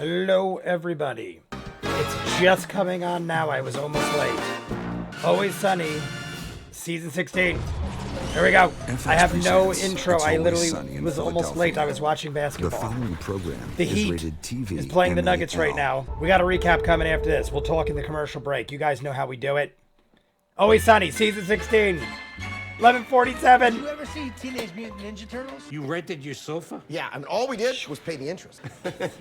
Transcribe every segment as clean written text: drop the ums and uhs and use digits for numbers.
Hello, everybody. It's just coming on now. I was almost late. Always Sunny, season 16. Here we go. I have no intro. I literally was almost late. I was watching basketball. The following program The Heat is playing the Nuggets right now. We got a recap coming after this. We'll talk in the commercial break. You guys know how we do it. Always Sunny, season 16. 11:47. Did you ever see Teenage Mutant Ninja Turtles? You rented your sofa? Yeah, I mean, all we did was pay the interest.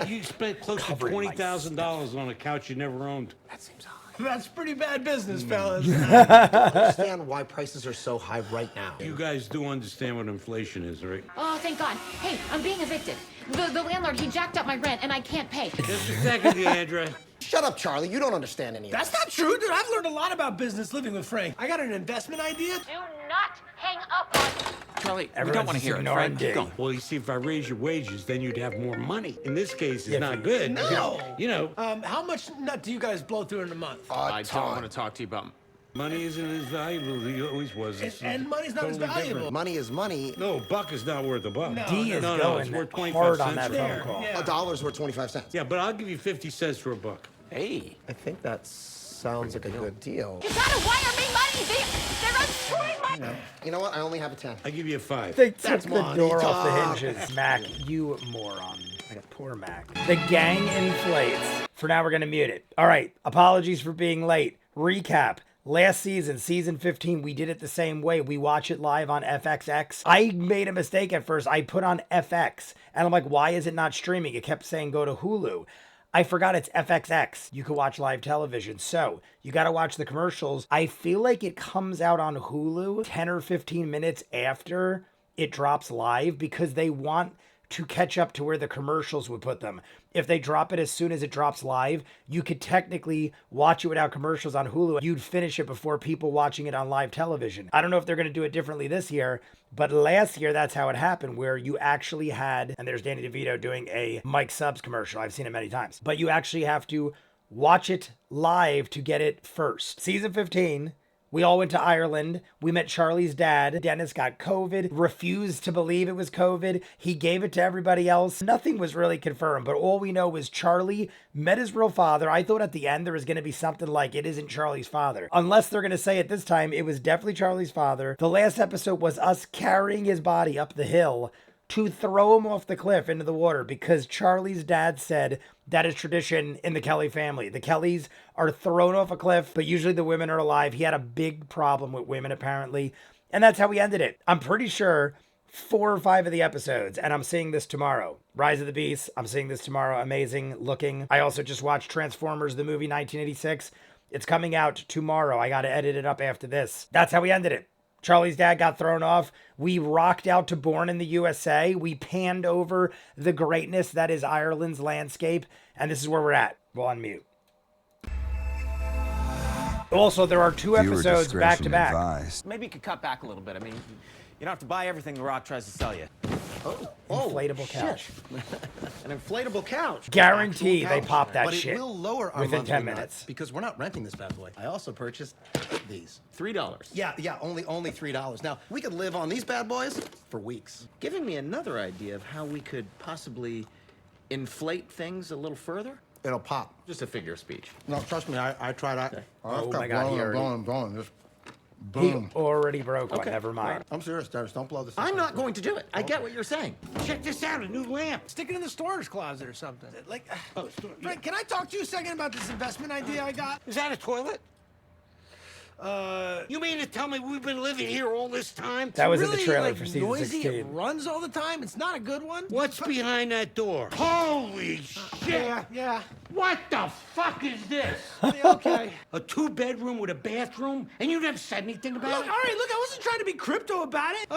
You spent close to $20,000 on a couch you never owned. That seems high. That's pretty bad business, fellas. I don't understand why prices are so high right now. You guys do understand what inflation is, right? Oh, thank God. Hey, I'm being evicted. The landlord, he jacked up my rent, and I can't pay. Just a second, Deandra. Shut up, Charlie. You don't understand any of That's not true, dude. I've learned a lot about business living with Frank. I got an investment idea. Do not hang up on me. Charlie, we Everyone's don't want to hear it. ignoring Frank, keep Dave. going. Well, you see, if I raise your wages, then you'd have more money. In this case, it's not good. No. You know, How much nut do you guys blow through in a month? I don't want to talk to you about... money isn't as valuable as it always was. And money's not as valuable. Money is money. No, a buck is not worth a buck. No. D is No, going it's worth 25 hard on that cents. phone There, call. yeah. A dollar's worth 25 cents. Yeah, but I'll give you 50 cents for a buck. Hey. I think that sounds like a good deal. You gotta wire me money. They're unscrewing my... You know what? I only have a 10. I give you a 5. They took the money door off the talk. hinges. Mac, you moron. Poor Mac. The gang inflates. For now, we're going to mute it. All right. Apologies for being late. Recap. Last season, season 15, we did it the same way. We watch it live on FXX. I made a mistake at first. I put on FX, and I'm like, why is it not streaming? It kept saying go to Hulu. I forgot it's FXX. You can watch live television. So you got to watch the commercials. I feel like it comes out on Hulu 10 or 15 minutes after it drops live because they want to catch up to where the commercials would put them. If they drop it as soon as it drops live, you could technically watch it without commercials on Hulu. You'd finish it before people watching it on live television. I don't know if they're going to do it differently this year, but last year that's how it happened, where you actually had, and there's Danny DeVito doing a Mike Subs commercial. I've seen it many times, but you actually have to watch it live to get it first. Season 15, we all went to Ireland. We met Charlie's dad. Dennis got COVID, refused to believe it was COVID. He gave it to everybody else. Nothing was really confirmed, but all we know was Charlie met his real father. I thought at the end there was going to be something like it isn't Charlie's father. Unless they're going to say it this time, it was definitely Charlie's father. The last episode was us carrying his body up the hill to throw him off the cliff into the water because Charlie's dad said that is tradition in the Kelly family. The Kellys are thrown off a cliff, but usually the women are alive. He had a big problem with women, apparently, and that's how we ended it. I'm pretty sure 4 or 5 of the episodes, and I'm seeing this tomorrow. Rise of the Beast, I'm seeing this tomorrow. Amazing looking. I also just watched Transformers, the movie 1986. It's coming out tomorrow. I got to edit it up after this. That's how we ended it. Charlie's dad got thrown off. We rocked out to Born in the USA. We panned over the greatness that is Ireland's landscape. And this is where we're at. We'll unmute. Also, there are 2 episodes back to back. Maybe you could cut back a little bit. I mean, you don't have to buy everything The Rock tries to sell you. Inflatable couch. An inflatable couch. Guarantee Actual they couch. pop that But shit it will lower our within monthly 10 nut minutes. because we're not renting this bad boy. I also purchased these. $3. Yeah, only $3. Now, we could live on these bad boys for weeks. Giving me another idea of how we could possibly inflate things a little further? It'll pop. Just a figure of speech. No, trust me, I tried that. Okay. Oh my God, he already- blowing. Just He boom. already broke one. Okay. Never mind. I'm serious, Dennis. Don't blow this. I'm not going to do it. I get what you're saying. Check this out, a new lamp. Stick it in the storage closet or something. Like, Oh, Frank, can I talk to you a second about this investment idea I got? Is that a toilet? You mean to tell me we've been living here all this time? That was in the really, trailer like, for season noisy. 16. It runs all the time. It's not a good one. What's behind that door? Holy shit! Yeah. What the fuck is this? Okay. A 2-bedroom with a bathroom? And you never said anything about Look, it? all right, look, I wasn't trying to be crypto about it.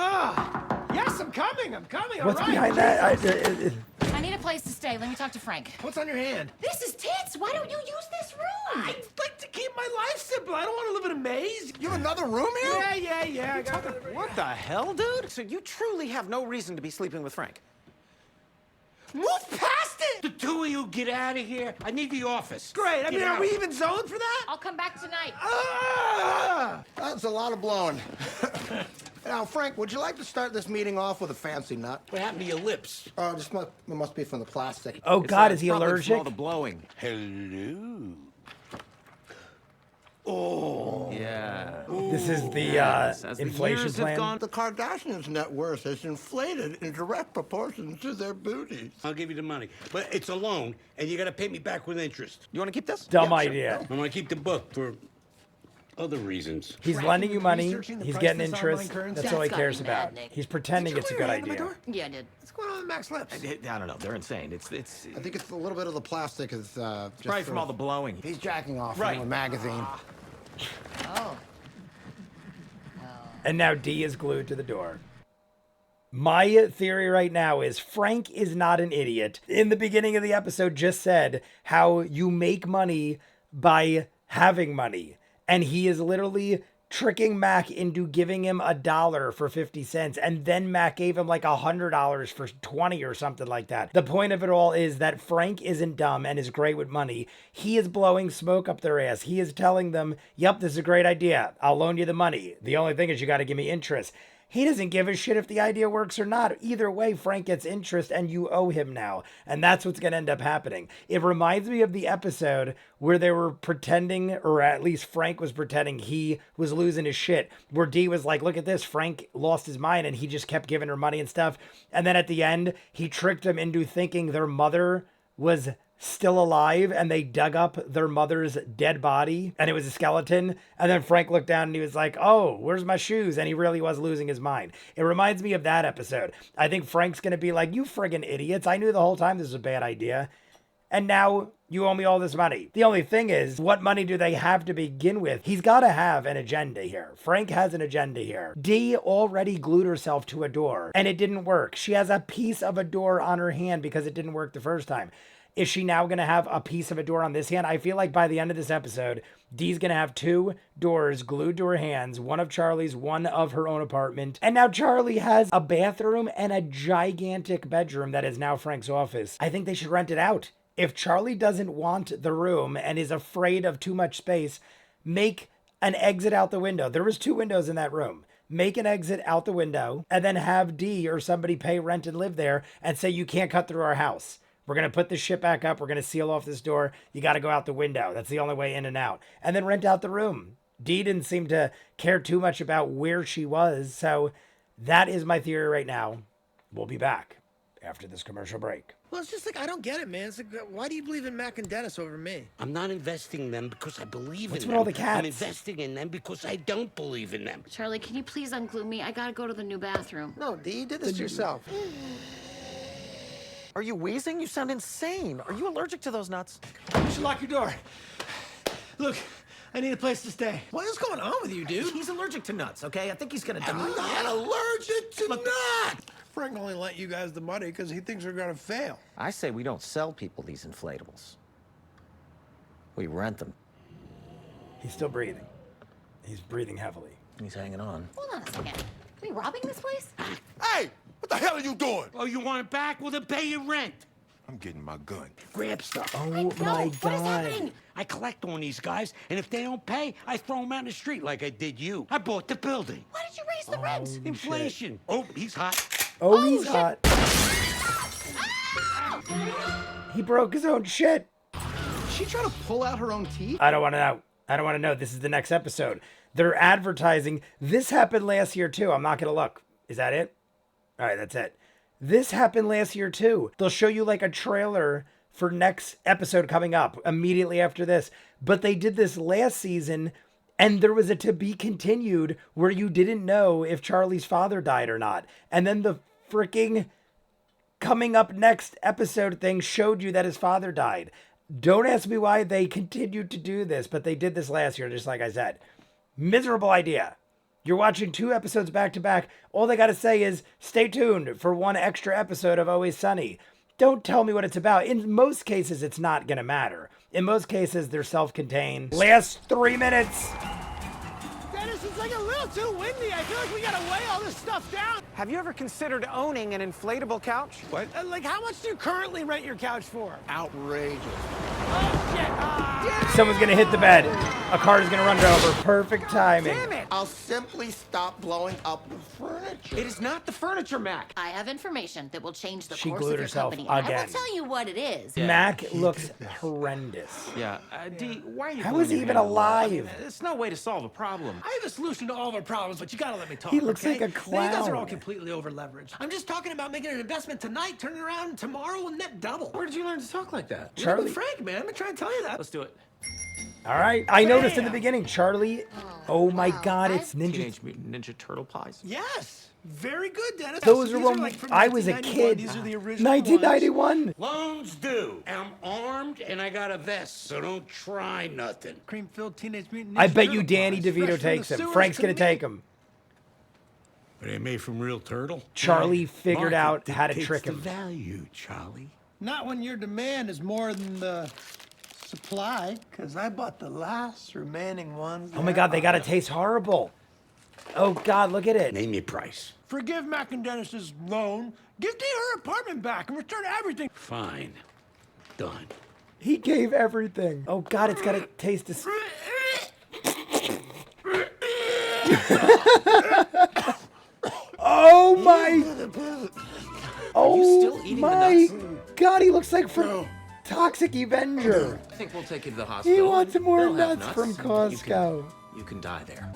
Yes, I'm coming. What's all right. behind that? I need a place to stay. Let me talk to Frank. What's on your hand? This is tits. Why don't you use this room? I like to keep my life simple. I don't want to live in a maze. You have another room here? Yeah. I got it. What the hell, dude? So you truly have no reason to be sleeping with Frank? Move past it. The 2 of you get out of here. I need the office. Great. I Get mean, are out. we even zoned for that? I'll come back tonight. Ah! That's a lot of blowing. Now, Frank, would you like to start this meeting off with a fancy nut? What happened to your lips? Oh, it must be from the plastic. Oh God, is he Probably from allergic? all the blowing. Hello. Yeah. This is the Yes, as the inflation years have plan. gone- The Kardashians' net worth has inflated in direct proportion to their booties. I'll give you the money. But it's a loan, and you got to pay me back with interest. You want to keep this? Dumb Yeah, sure. idea. I'm going to keep the book for other reasons. He's Tracking lending you and money. researching the He's price getting of this online interest. currency. That's all he That's cares gotta be about. bad, Nick. He's pretending Did you it's a clear good your hand on my idea. door? Yeah, I did. What's going on with Mac's lips? I don't know. They're insane. It's I think it's a little bit of the plastic is just probably sort from all of- the blowing. He's jacking off Right. from a magazine. Oh. And now D is glued to the door. My theory right now is Frank is not an idiot. In the beginning of the episode, just said how you make money by having money. And he is literally tricking Mac into giving him $1 for 50 cents. And then Mac gave him like $100 for 20 or something like that. The point of it all is that Frank isn't dumb and is great with money. He is blowing smoke up their ass. He is telling them, yep, this is a great idea. I'll loan you the money. The only thing is you got to give me interest. He doesn't give a shit if the idea works or not. Either way, Frank gets interest and you owe him now. And that's what's going to end up happening. It reminds me of the episode where they were pretending, or at least Frank was pretending he was losing his shit. Where Dee was like, look at this, Frank lost his mind and he just kept giving her money and stuff. And then at the end, he tricked him into thinking their mother was still alive and they dug up their mother's dead body and it was a skeleton. And then Frank looked down and he was like, oh, where's my shoes? And he really was losing his mind. It reminds me of that episode. I think Frank's going to be like, you friggin' idiots. I knew the whole time this was a bad idea. And now you owe me all this money. The only thing is, what money do they have to begin with? He's got to have an agenda here. Frank has an agenda here. Dee already glued herself to a door and it didn't work. She has a piece of a door on her hand because it didn't work the first time. Is she now going to have a piece of a door on this hand? I feel like by the end of this episode, Dee's going to have 2 doors glued to her hands, one of Charlie's, one of her own apartment. And now Charlie has a bathroom and a gigantic bedroom that is now Frank's office. I think they should rent it out. If Charlie doesn't want the room and is afraid of too much space, make an exit out the window. There was 2 windows in that room. Make an exit out the window and then have Dee or somebody pay rent and live there and say you can't cut through our house. We're going to put this shit back up. We're going to seal off this door. You got to go out the window. That's the only way in and out. And then rent out the room. Dee didn't seem to care too much about where she was. So that is my theory right now. We'll be back after this commercial break. Well, it's just like, I don't get it, man. It's like, why do you believe in Mac and Dennis over me? I'm not investing in them because I believe What's in with them. all the cats? I'm investing in them because I don't believe in them. Charlie, can you please unglue me? I gotta go to the new bathroom. No, Dee, you did this yourself. Are you wheezing? You sound insane. Are you allergic to those nuts? You should lock your door. Look, I need a place to stay. What is going on with you, dude? He's allergic to nuts, okay? I think he's gonna I'm die. not allergic to nuts. Frank only lent you guys the money because he thinks we're gonna fail. I say we don't sell people these inflatables. We rent them. He's still breathing. He's breathing heavily. He's hanging on. Hold on a second. Are we robbing this place? Hey, what the hell are you doing? Oh, you want it back? Well, then pay your rent. I'm getting my gun. Grab stuff. Oh No, my what is God. happening? I collect on these guys, and if they don't pay, I throw them out in the street like I did you. I bought the building. Why did you raise the rent? Holy Inflation. shit. Oh, he's hot. Oh, he's shit. hot. He broke his own shit. Is she trying to pull out her own teeth? I don't want to know. I don't want to know. This is the next episode. They're advertising. This happened last year too. I'm not going to look. Is that it? All right, that's it. This happened last year too. They'll show you like a trailer for next episode coming up immediately after this. But they did this last season and there was a to be continued where you didn't know if Charlie's father died or not. And then the freaking coming up next episode thing showed you that his father died. Don't ask me why they continued to do this, but they did this last year, just like I said. Miserable idea. You're watching 2 episodes back to back. All they got to say is stay tuned for 1 extra episode of Always Sunny. Don't tell me what it's about. In most cases, it's not going to matter. In most cases, they're self-contained. Last 3 minutes. Dennis, it's like a little too windy. I feel like we gotta weigh all this stuff down. Have you ever considered owning an inflatable couch? What? Like, how much do you currently rent your couch for? Outrageous. Oh, shit. Someone's gonna hit the bed. A car is gonna run her over. Perfect timing. Damn it! I'll simply stop blowing up the furniture. It is not the furniture, Mac. I have information that will change the She course glued of your herself company. And I again. will tell you what it is. Mac looks horrendous. Yeah, Dee, why are you How going is he to even handle that? alive? There's no way to solve a problem. I have a solution to all of our problems, but you gotta let me talk. He looks okay? like a Now, you guys are all clown. completely over leveraged. I'm just talking about making an investment tonight, turning around tomorrow, and net double. Where did you learn to talk like that? Charlie. With Frank, man, I've been trying to tell you that. Let's do it. All right. I noticed in the beginning, Charlie. Oh my God, it's Ninja. Teenage Mutant Ninja Turtle pies. Yes, very good, Dennis. Those These are when like from I was a 1991. kid. These are the original 1991. Loans due. I'm armed and I got a vest, so don't try nothing. Cream-filled Teenage Mutant Ninja I bet you Turtle Danny pies, DeVito fresh from takes the him. sewers Frank's to gonna me. take him. Are they made from real turtle? Charlie figured Market out how to dictates trick the him. value, Charlie. Not when your demand is more than the supply, because I bought the last remaining ones. Oh my God, they gotta taste horrible. Oh God, look at it. Name your price. Forgive Mac and Dennis's loan. Give Dee her apartment back and return everything. Fine. Done. He gave everything. Oh God, it's gotta taste this. Oh my. Oh still eating the my nuts? God, he looks like from Toxic Avenger. I think we'll take you to the hospital. He wants more They'll have nuts from You Costco. can die there.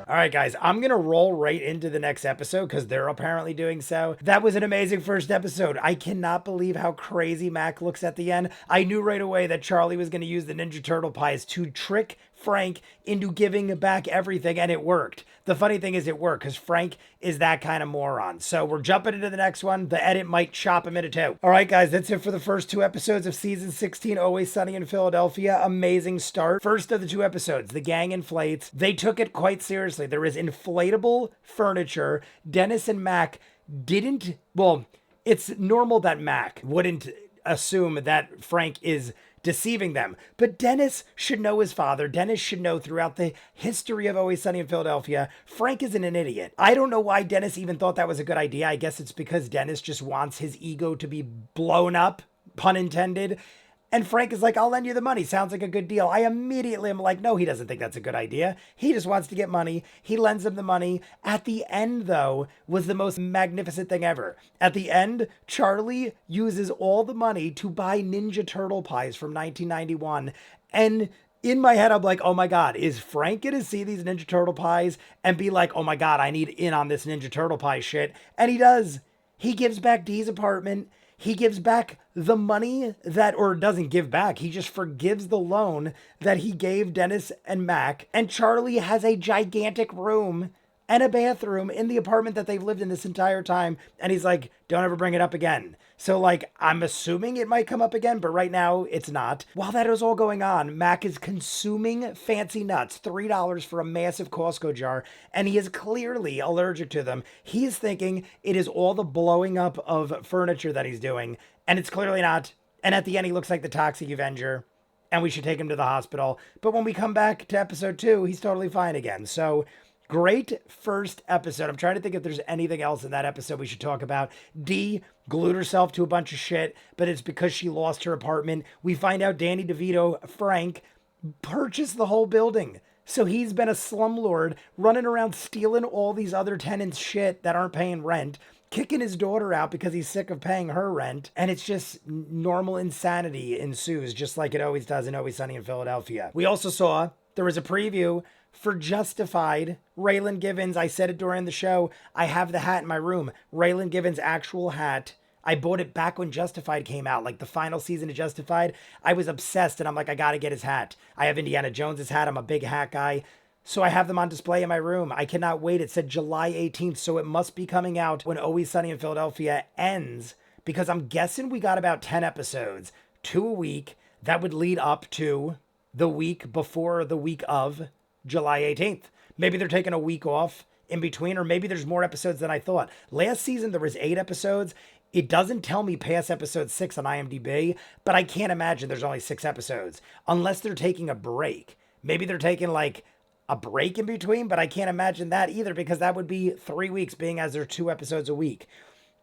All right, guys, I'm going to roll right into the next episode because they're apparently doing so. That was an amazing first episode. I cannot believe how crazy Mac looks at the end. I knew right away that Charlie was going to use the Ninja Turtle pies to trick Frank into giving back everything, and it worked. The funny thing is it worked because Frank is that kind of moron. So we're jumping into the next one. The edit might chop him into two. All right, guys, that's it for the first two episodes of season 16, Always Sunny in Philadelphia. Amazing start. First of the two episodes, the gang inflates. They took it quite seriously. There is inflatable furniture. Dennis and Mac didn't, well, it's normal that Mac wouldn't assume that Frank is deceiving them. But Dennis should know his father. Dennis should know throughout the history of Always Sunny in Philadelphia, Frank isn't an idiot. I don't know why Dennis even thought that was a good idea. I guess it's because Dennis just wants his ego to be blown up, pun intended. And Frank is like, I'll lend you the money. Sounds like a good deal. I immediately am like, no, he doesn't think that's a good idea. He just wants to get money. He lends him the money. At the end, though, was the most magnificent thing ever. At the end, Charlie uses all the money to buy Ninja Turtle pies from 1991. And in my head, I'm like, oh my God, is Frank going to see these Ninja Turtle pies and be like, oh my God, I need in on this Ninja Turtle pie shit? And he does. He gives back Dee's apartment. He gives back the money that, or doesn't give back, he just forgives the loan that he gave Dennis and Mac. And Charlie has a gigantic room and a bathroom in the apartment that they've lived in this entire time. And he's like, don't ever bring it up again. So like, I'm assuming it might come up again, but right now it's not. While that is all going on, Mac is consuming fancy nuts, $3 for a massive Costco jar, and he is clearly allergic to them. He is thinking it is all the blowing up of furniture that he's doing, and it's clearly not. And at the end, he looks like the Toxic Avenger, and we should take him to the hospital. But when we come back to episode 2, he's totally fine again. So great first episode. I'm trying to think if there's anything else in that episode we should talk about. Dee glued herself to a bunch of shit, but it's because she lost her apartment. We find out Danny DeVito, Frank, purchased the whole building. So he's been a slumlord running around stealing all these other tenants' shit that aren't paying rent, kicking his daughter out because he's sick of paying her rent. And it's just normal insanity ensues, just like it always does in Always Sunny in Philadelphia. We also saw there was a preview for Justified. Raylan Givens, I said it during the show, I have the hat in my room. Raylan Givens' actual hat. I bought it back when Justified came out, like the final season of Justified. I was obsessed and I'm like, I gotta get his hat. I have Indiana Jones's hat. I'm a big hat guy. So I have them on display in my room. I cannot wait. It said July 18th, so it must be coming out when Always Sunny in Philadelphia ends, because I'm guessing we got about 10 episodes, 2 a week. That would lead up to the week before the week of July 18th. Maybe they're taking a week off in between, or maybe there's more episodes than I thought. Last season, there was 8 episodes. It doesn't tell me past episode 6 on IMDb, but I can't imagine there's only 6 episodes unless they're taking a break. Maybe they're taking like a break in between, but I can't imagine that either, because that would be 3 weeks, being as there's 2 episodes a week.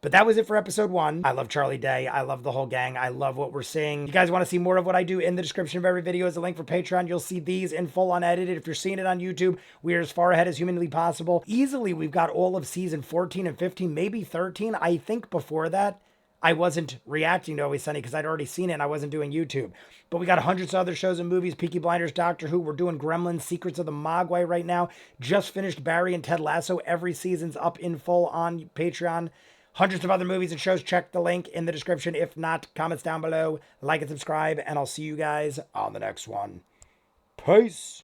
But that was it for episode 1. I love Charlie Day. I love the whole gang. I love what we're seeing. You guys want to see more of what I do? In the description of every video is a link for Patreon. You'll see these in full unedited. If you're seeing it on YouTube, we are as far ahead as humanly possible. Easily, we've got all of season 14 and 15, maybe 13. I think before that, I wasn't reacting to Always Sunny because I'd already seen it and I wasn't doing YouTube. But we got hundreds of other shows and movies, Peaky Blinders, Doctor Who. We're doing Gremlins, Secrets of the Mogwai right now. Just finished Barry and Ted Lasso. Every season's up in full on Patreon. Hundreds of other movies and shows. Check the link in the description. If not, comments down below. Like and subscribe, and I'll see you guys on the next one. Peace.